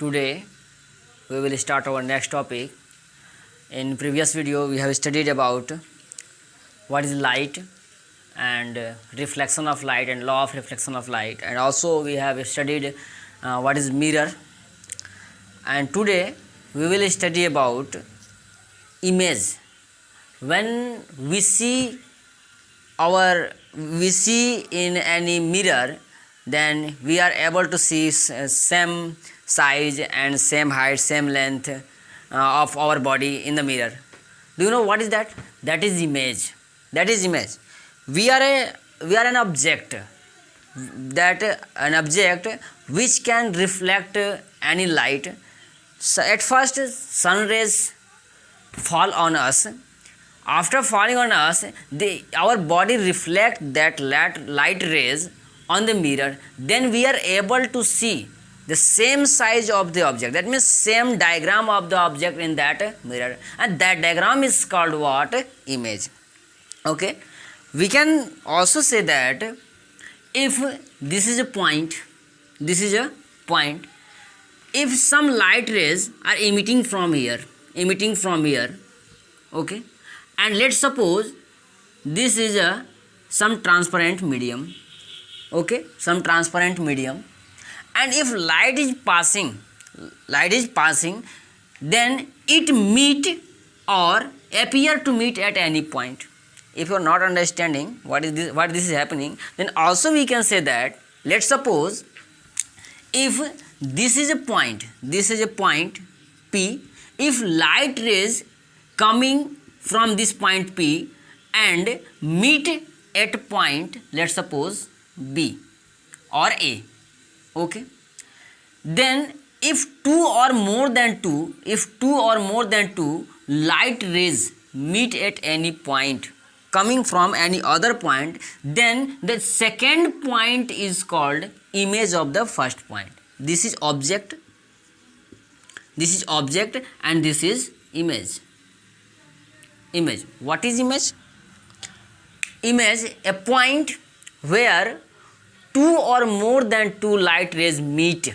Today we will start our next topic. In previous video we have studied about what is light and reflection of light and law of reflection of light, and also we have studied what is mirror. And today we will study about image. When we see in any mirror, then we are able to see same size and same height, same length of our body in the mirror. Do you know what is that? That is image. That is image. We are an object, an object which can reflect any light. So at first sun rays fall on us. After falling on us, our body reflects that light rays on the mirror. Then we are able to see the same size of the object. That means same diagram of the object in that mirror, and that diagram is called what? Image. Okay. We can also say that if this is a point, if some light rays are emitting from here, okay, and let's suppose this is some transparent medium, okay, and if light is passing, then it meet or appear to meet at any point. If you are not understanding what this is happening, then also we can say that, let's suppose if this is a point P, if light rays coming from this point P and meet at point, let's suppose B or A, okay, then if two or more than two light rays meet at any point coming from any other point, then the second point is called image of the first point. This is object and this is image. What is image? Image, a point where two or more than two light rays meet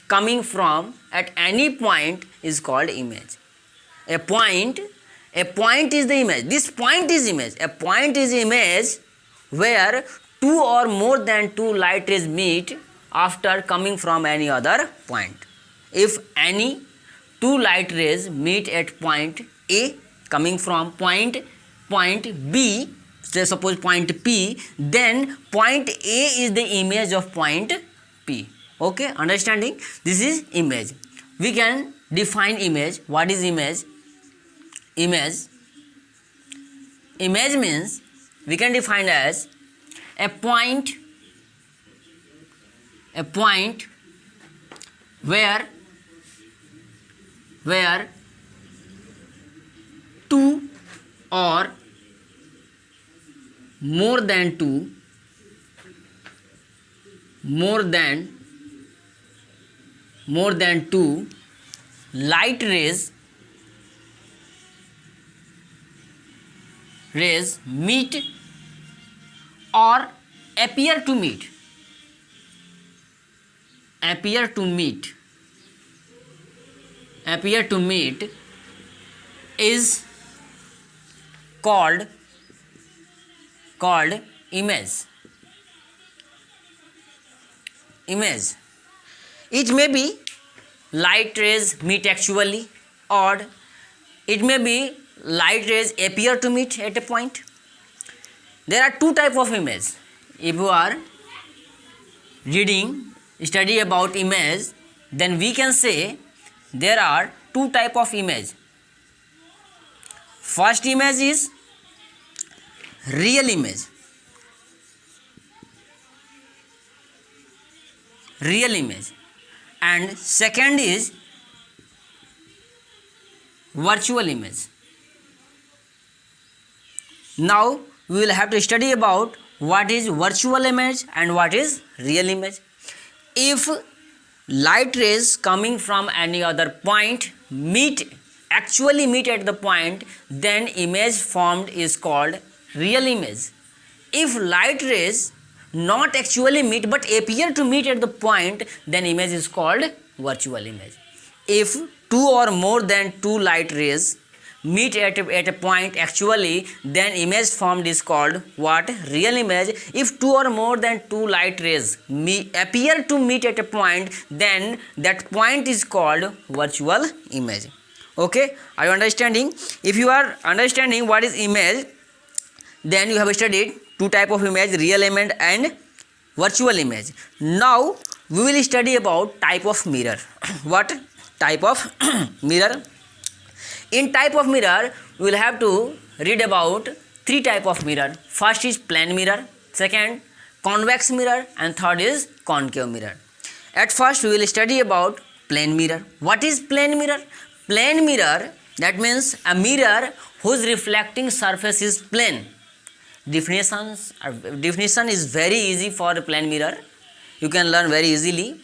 coming from at any point is called image. A point is the image. This point is image. A point is image where two or more than two light rays meet after coming from any other point. If any two light rays meet at point A coming from point B, say suppose point P, then point A is the image of point P. Okay, understanding? This is image. We can define image. What is image? Image means we can define as a point where two or more than two light rays meet or appear to meet is called image. It may be light rays meet actually, or it may be light rays appear to meet at a point. There are two types of image. If you are study about image, then we can say there are two types of image. First image is real image. And second is virtual image. Now we will have to study about what is virtual image and what is real image. If light rays coming from any other point actually meet at the point, then image formed is called real image. If light rays not actually meet but appear to meet at the point, then image is called virtual image. if two or more than two light rays meet at a point actually, then image formed is called what? Real image. If two or more than two light rays appear to meet at a point, then that point is called virtual image. Okay, are you understanding? If you are understanding what is image, then you have studied two type of image, real image and virtual image. Now we will study about type of mirror. What type of mirror? In type of mirror, we will have to read about three type of mirror. First is plane mirror, second convex mirror, and third is concave mirror. At first we will study about plane mirror. What is plane mirror? Plane mirror, that means a mirror whose reflecting surface is plane. Definition is very easy for a plane mirror. You can learn very easily.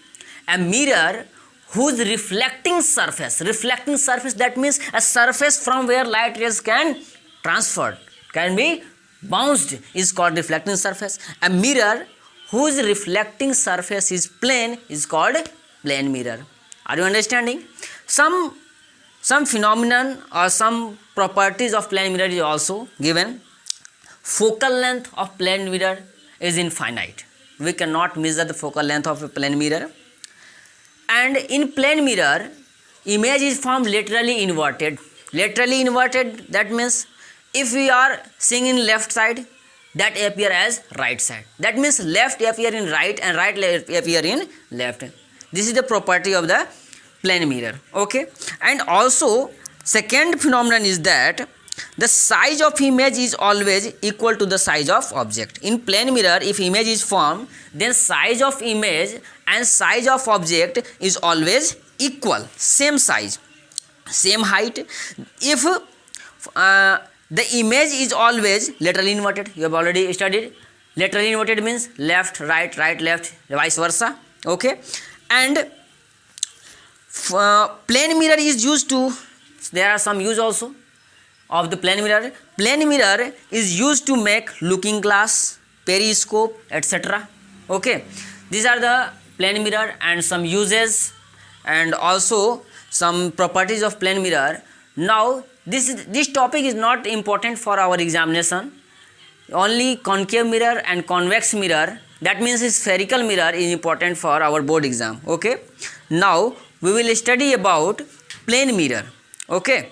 A mirror whose reflecting surface, that means a surface from where light rays can transfer, can be bounced, is called reflecting surface. A mirror whose reflecting surface is plane is called plane mirror. Are you understanding? Some phenomenon or some properties of plane mirror is also given. Focal length of plane mirror is infinite. We cannot measure the focal length of a plane mirror. And in plane mirror, image is formed laterally inverted. Laterally inverted, that means if we are seeing in left side, that appear as right side. That means left appear in right and right appear in left. This is the property of the plane mirror. Okay. And also second phenomenon is that the size of image is always equal to the size of object. In plane mirror, if image is formed, then size of image and size of object is always equal, same size, same height. If the image is always laterally inverted, you have already studied. Laterally inverted means left, right, left, vice versa. Okay. And plane mirror is used to, there are some use also of the plane mirror. Plane mirror is used to make looking glass, periscope, etc. Okay, these are the plane mirror and some uses and also some properties of plane mirror. Now this topic is not important for our examination. Only concave mirror and convex mirror, that means spherical mirror, is important for our board exam. Okay, now we will study about plane mirror. Okay,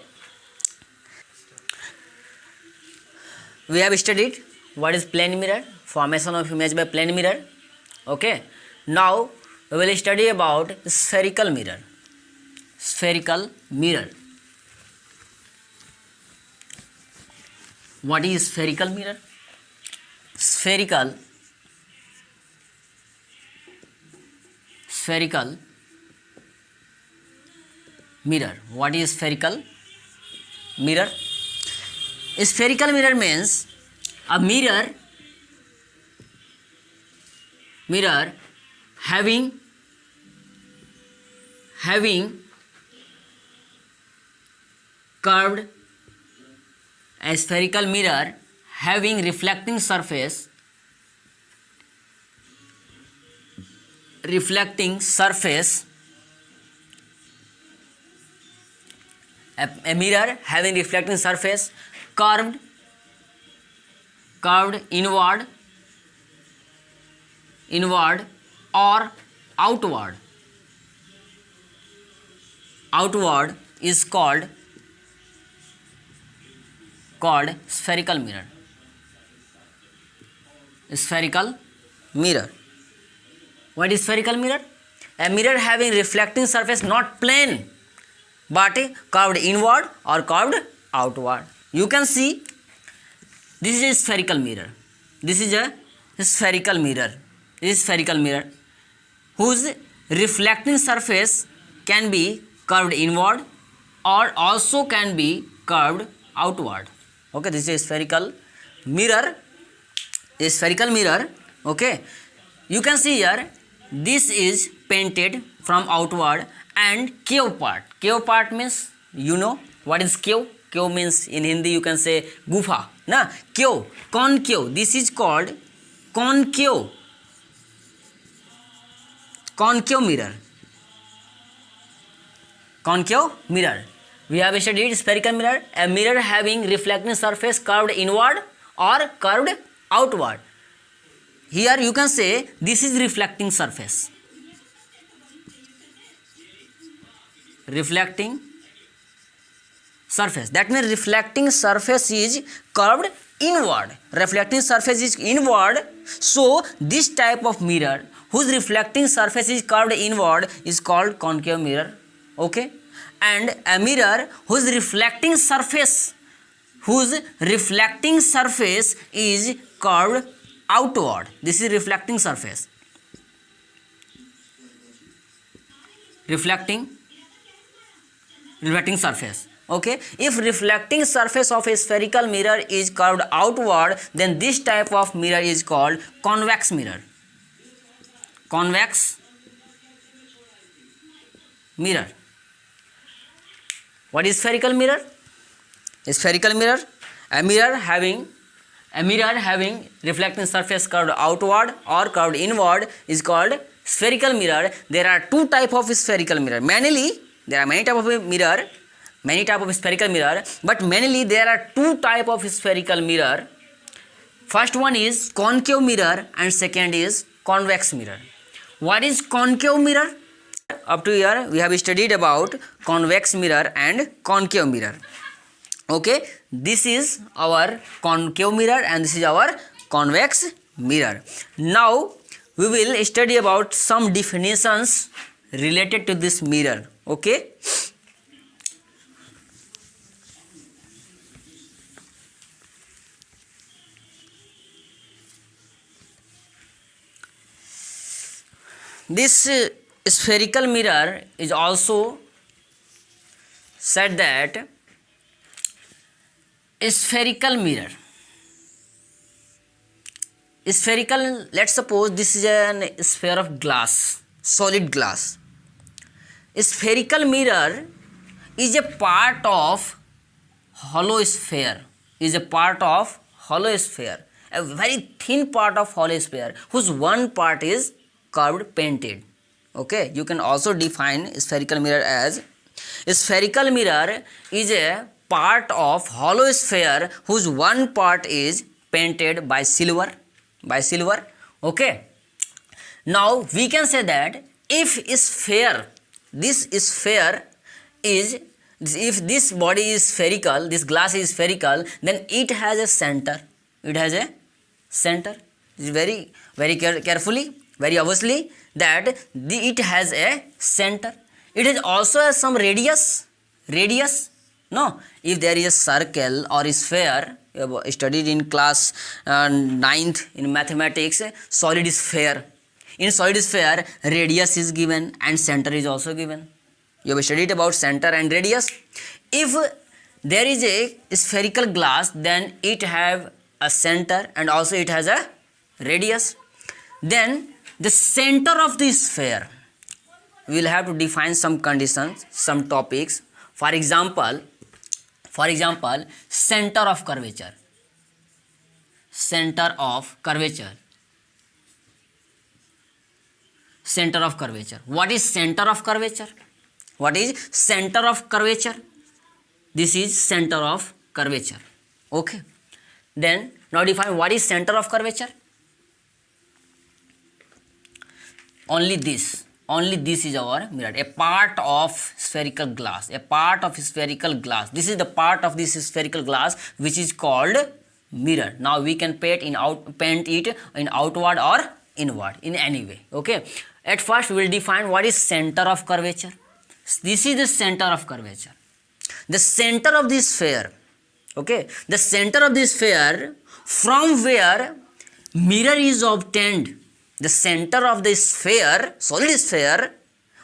we have studied what is plane mirror, formation of image by plane mirror. Okay, now we will study about spherical mirror. Spherical mirror. What is spherical mirror? Spherical mirror. What is spherical mirror? A spherical mirror means a mirror having curved, a spherical mirror having reflecting surface, a mirror having reflecting surface curved inward or outward is called spherical mirror. Spherical mirror. What is spherical mirror? A mirror having reflecting surface not plane but curved inward or curved outward. You can see this is a spherical mirror. This is a spherical mirror. This is spherical mirror whose reflecting surface can be curved inward or also can be curved outward. Okay, this is a spherical mirror. Okay, you can see here this is painted from outward and cave part. Cave part means, you know what is cave? Cave means in Hindi you can say gufa. Na cave, concave. This is called concave mirror. concave mirror. We have studied spherical mirror, a mirror having reflecting surface curved inward or curved outward. Here you can say this is reflecting surface. Reflecting surface. That means reflecting surface is curved inward. Reflecting surface is inward. So this type of mirror whose reflecting surface is curved inward is called concave mirror. Okay. And a mirror whose reflecting surface is curved outward. This is reflecting surface. Reflecting surface. Okay. If reflecting surface of a spherical mirror is curved outward, then this type of mirror is called convex mirror. Convex mirror. What is spherical mirror? A spherical mirror, a mirror having reflecting surface curved outward or curved inward is called spherical mirror. There are two types of spherical mirror. Mainly, there are many types of spherical mirror, but mainly there are two types of spherical mirror. First one is concave mirror and second is convex mirror. What is concave mirror? Up to here we have studied about convex mirror and concave mirror. Okay, this is our concave mirror and this is our convex mirror. Now we will study about some definitions related to this mirror. Okay. This spherical mirror is also said that spherical mirror. Spherical, let's suppose this is a sphere of glass, solid glass. Spherical mirror is a part of hollow sphere. A very thin part of hollow sphere whose one part is curved painted. Okay, you can also define spherical mirror as spherical mirror is a part of hollow sphere whose one part is painted by silver. Okay, now we can say that if this body is spherical, this glass is spherical, then it has a center. Very carefully, very obviously that it has a center. It has also some radius. No, if there is a circle or a sphere, you have studied in class 9th in mathematics, solid sphere. In solid sphere, radius is given and center is also given. You have studied about center and radius. If there is a spherical glass, then it have a center and also it has a radius. Then the center of the sphere, we will have to define some conditions, some topics. For example, center of curvature. What is center of curvature? This is center of curvature. Okay. Then now define what is center of curvature. Only this is our mirror, a part of spherical glass. This is the part of this spherical glass which is called mirror. Now we can paint it in outward or inward in any way. Okay. At first we will define what is center of curvature. This is the center of curvature. The center of this sphere. Okay. The center of this sphere from where mirror is obtained. The center of the sphere, solid sphere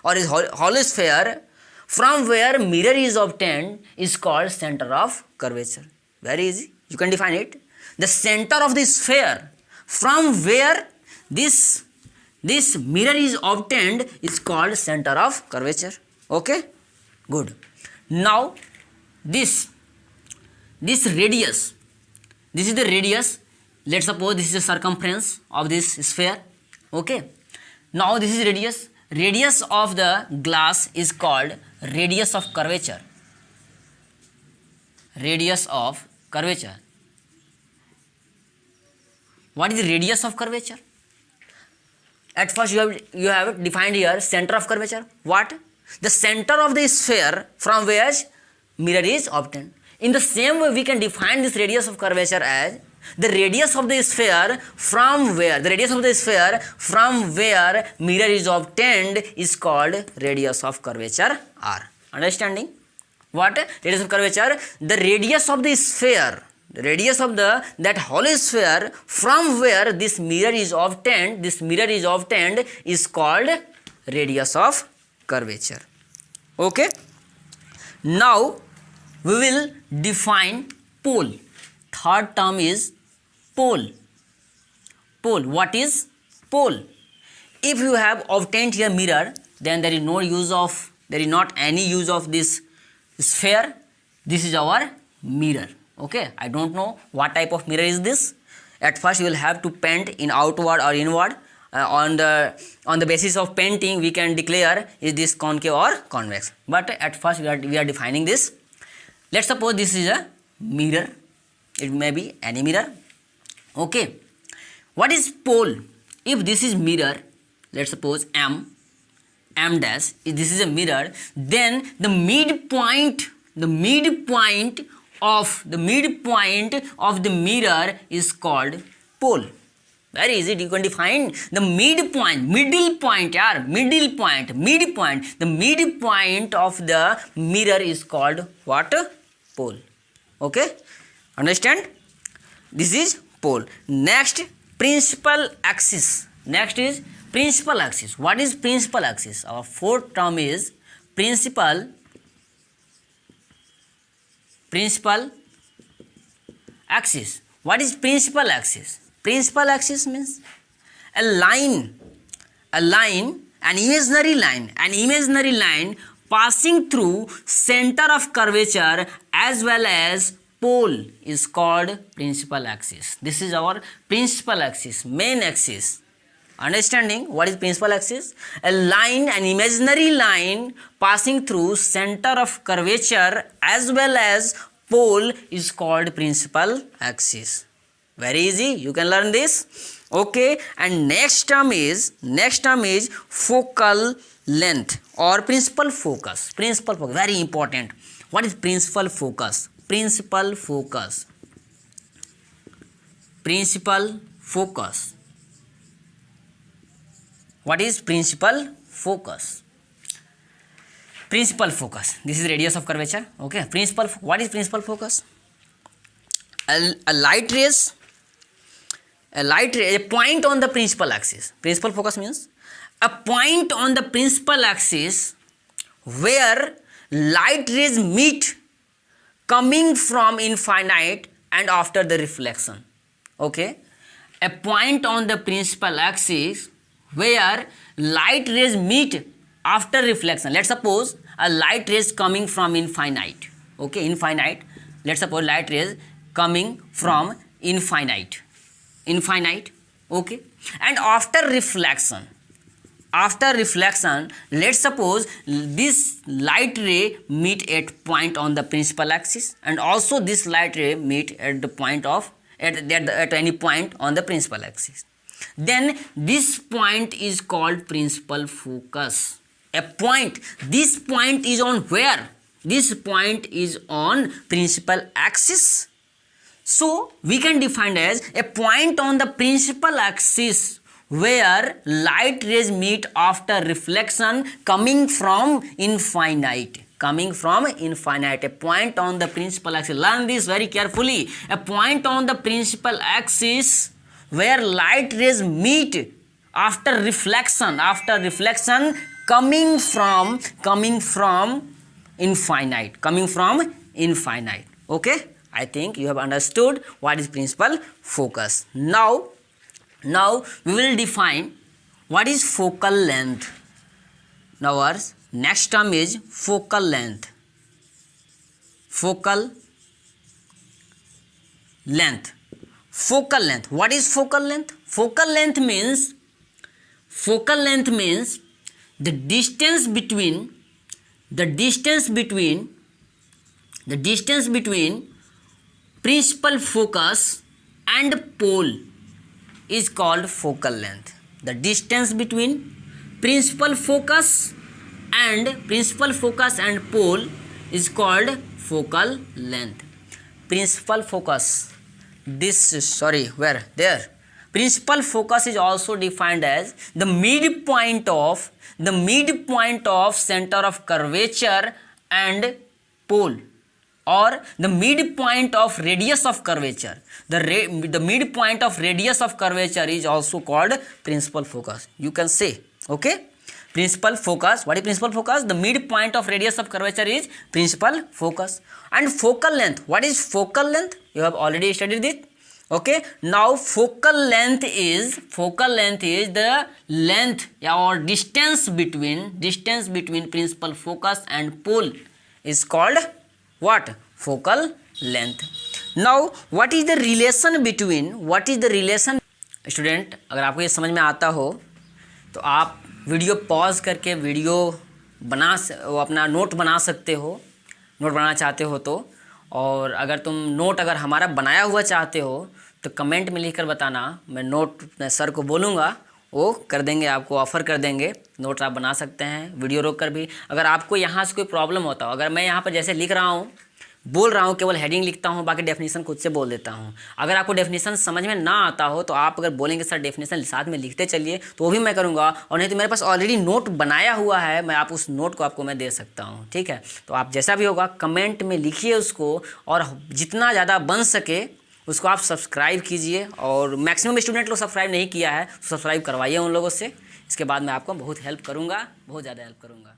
or is hollow sphere, from where mirror is obtained is called center of curvature. Very easy. You can define it. The center of the sphere from where this mirror is obtained is called center of curvature. Okay. Good. Now this radius. This is the radius. Let's suppose this is the circumference of this sphere. Okay. Now this is radius. radius of the glass is called radius of curvature. Radius of curvature. What is the radius of curvature? At first you have defined here center of curvature. What? The center of the sphere from which mirror is obtained. In the same way we can define this radius of curvature as the radius of the sphere from where mirror is obtained is called radius of curvature r. Understanding? What? Radius of curvature, the radius of the sphere, the radius of that whole sphere from where this mirror is obtained is called radius of curvature. Okay? Now we will define pole. Third term is pole. Pole. What is pole? If you have obtained here mirror, then there is not any use of this sphere. This is our mirror. Okay, I don't know what type of mirror is this. At first you will have to paint in outward or inward. On the basis of painting we can declare is this concave or convex, but at first we are defining this. Let's suppose this is a mirror. It may be any mirror. Okay, what is pole? If this is mirror, let's suppose m dash, if this is a mirror, then the midpoint of the mirror is called pole. Very easy. You can define the middle point. The midpoint of the mirror is called what? Pole. Okay, understand? This is pole. Next, principal axis. Next is principal axis. What is principal axis? Our fourth term is principal axis. What is principal axis? Principal axis means an imaginary line passing through center of curvature as well as pole is called principal axis. This is our principal axis, main axis. Understanding what is principal axis? An imaginary line passing through center of curvature as well as pole is called principal axis. Very easy, you can learn this. Okay, and next term is focal length or principal focus. Very important. What is principal focus? Principal focus. What is principal focus? Principal focus. This is radius of curvature. Okay. What is principal focus? A point on the principal axis. Principal focus means a point on the principal axis where light rays meet coming from infinite and after the reflection. Okay. A point on the principal axis where light rays meet after reflection. Let's suppose a light rays coming from infinite. Okay, infinite. Let's suppose light rays coming from infinite. Okay, and after reflection, let's suppose this light ray meet at point on the principal axis, and also this light ray meet at the point of at any point on the principal axis. Then this point is called principal focus. This point is on where? This point is on principal axis. So we can define as a point on the principal axis where light rays meet after reflection coming from infinite. A point on the principal axis. Learn this very carefully. A point on the principal axis where light rays meet after reflection coming from infinite. Okay, I think you have understood what is principal focus. Now we will define what is focal length. Now our next term is focal length. What is focal length? Focal length means the distance between principal focus and pole is called focal length. The distance between principal focus and pole is called focal length. Principal focus, principal focus is also defined as the midpoint of center of curvature and pole, or the midpoint of radius of curvature. The midpoint of radius of curvature is also called principal focus. You can say, okay, principal focus. What is principal focus? The midpoint of radius of curvature is principal focus. And focal length. What is focal length? You have already studied it. Okay. Now focal length is the length or distance between principal focus and pole is called what? Focal length. Now what is the relation student, अगर आपको ये समझ में आता हो तो आप video pause करके अपना नोट बना सकते हो, नोट बनाना चाहते हो तो। और अगर तुम नोट हमारा बनाया हुआ चाहते हो तो कमेंट में लिखकर बताना, मैं नोट सर को बोलूँगा, वो कर देंगे, आपको ऑफ़र कर देंगे। नोट आप बना सकते हैं वीडियो रोक कर भी। अगर आपको यहाँ से कोई प्रॉब्लम होता हो, अगर मैं यहाँ पर जैसे लिख रहा हूँ, बोल रहा हूँ, केवल हेडिंग लिखता हूँ, बाकी डेफिनेशन खुद से बोल देता हूँ। अगर आपको डेफिनेशन समझ में ना आता हो तो आप अगर बोलेंगे सर डेफिनेशन साथ में लिखते चलिए, तो वो भी मैं करूँगा। और नहीं तो मेरे पास ऑलरेडी नोट बनाया हुआ है, मैं उस नोट को आपको मैं दे सकता हूँ। ठीक है, तो आप जैसा भी होगा कमेंट में लिखिए उसको, और जितना ज़्यादा बन सके उसको आप सब्सक्राइब कीजिए। और मैक्सिमम स्टूडेंट लोग सब्सक्राइब नहीं किया है तो सब्सक्राइब करवाइए उन लोगों से। इसके बाद मैं आपको बहुत हेल्प करूँगा, बहुत ज़्यादा हेल्प करूँगा।